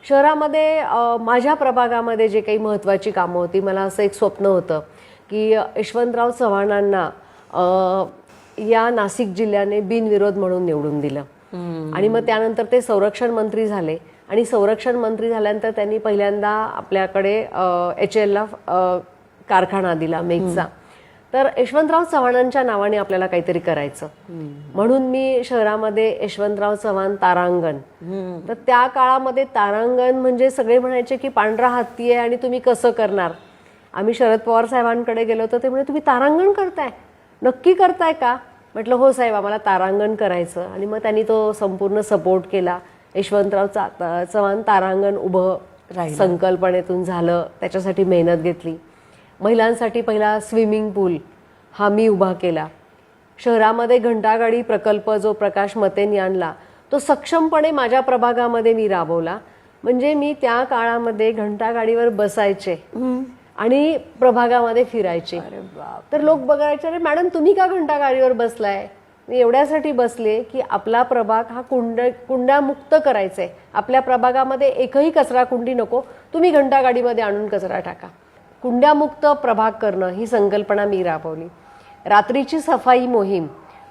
शहरामध्ये माझ्या प्रभागामध्ये जे काही महत्त्वाची कामं होती, मला असं एक स्वप्न होतं की यशवंतराव चव्हाणांना या नाशिक जिल्ह्याने बिनविरोध म्हणून निवडून दिलं आणि मग त्यानंतर ते संरक्षण मंत्री झाले आणि संरक्षण मंत्री झाल्यानंतर त्यांनी पहिल्यांदा आपल्याकडे HALला कारखाना दिला मेघचा. तर यशवंतराव चव्हाणांच्या नावाने आपल्याला काहीतरी करायचं म्हणून मी शहरामध्ये यशवंतराव चव्हाण तारांगण, तर त्या काळामध्ये तारांगण म्हणजे सगळे म्हणायचे की पांढरा हत्ती आहे आणि तुम्ही कसं करणार. आम्ही शरद पवार साहेबांकडे गेलो होतो, ते म्हणजे तुम्ही तारांगण करताय, नक्की करताय का. म्हटलं हो साहेब, आम्हाला तारांगण करायचं. आणि मग त्यांनी तो संपूर्ण सपोर्ट केला. यशवंतराव चव्हाण तारांगण उभं संकल्पनेतून झालं, त्याच्यासाठी मेहनत घेतली. महिलांसाठी पहिला स्विमिंग पूल हा मी उभा केला. शहरामध्ये घंटागाडी प्रकल्प जो प्रकाश मतेंनी आणला तो सक्षमपणे माझ्या प्रभागामध्ये मी राबवला. म्हणजे मी त्या काळामध्ये घंटागाडीवर बसायचे आणि प्रभागामध्ये फिरायचे. तर लोक बघायचे, अरे मॅडम तुम्ही का घंटागाडीवर बसलाय. मी एवढ्यासाठी बसले की आपला प्रभाग हा कुंड्यामुक्त करायचा आहे. आपल्या प्रभागामध्ये एकही कचरा कुंडी नको, तुम्ही घंटागाडीमध्ये आणून कचरा टाका. कुंड्यामुक्त प्रभाग करणं ही संकल्पना मी राबवली. रात्रीची सफाई मोहीम,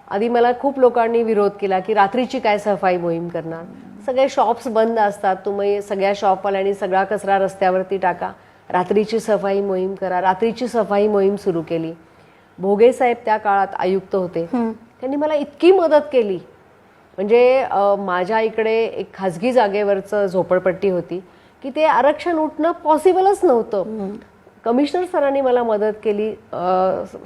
आधी मला खूप लोकांनी विरोध केला की रात्रीची काय सफाई मोहीम करणार, सगळे शॉप्स बंद असतात, तुम्ही सगळ्या शॉपवाल्यांनी सगळा कचरा रस्त्यावरती टाका, रात्रीची सफाई मोहीम करा. रात्रीची सफाई मोहीम सुरू केली. भोगे साहेब त्या काळात आयुक्त होते, त्यांनी मला इतकी मदत केली. म्हणजे माझ्या इकडे एक खाजगी जागेवरचं झोपडपट्टी होती की ते आरक्षण उठणं पॉसिबलच नव्हतं. कमिशनर सरांनी मला मदत केली,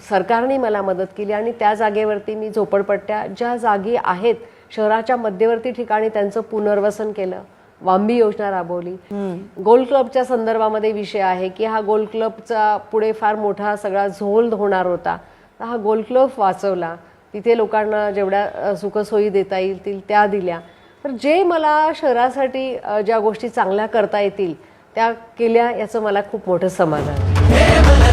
सरकारने मला मदत केली आणि त्या जागेवरती मी झोपडपट्ट्या ज्या जागी आहेत शहराच्या मध्यवर्ती ठिकाणी त्यांचं पुनर्वसन केलं. वांबी योजना राबवली. गोल्ड क्लबच्या संदर्भामध्ये विषय आहे की हा गोल्ड क्लबचा पुढे फार मोठा सगळा झोल होणार होता, तर हा गोल्ड क्लब वाचवला. तिथे लोकांना जेवढ्या सुखसोयी देता येतील त्या दिल्या. तर जे मला शहरासाठी ज्या गोष्टी चांगल्या करता येतील त्या केल्या, याचं मला खूप मोठं समाधान आहे.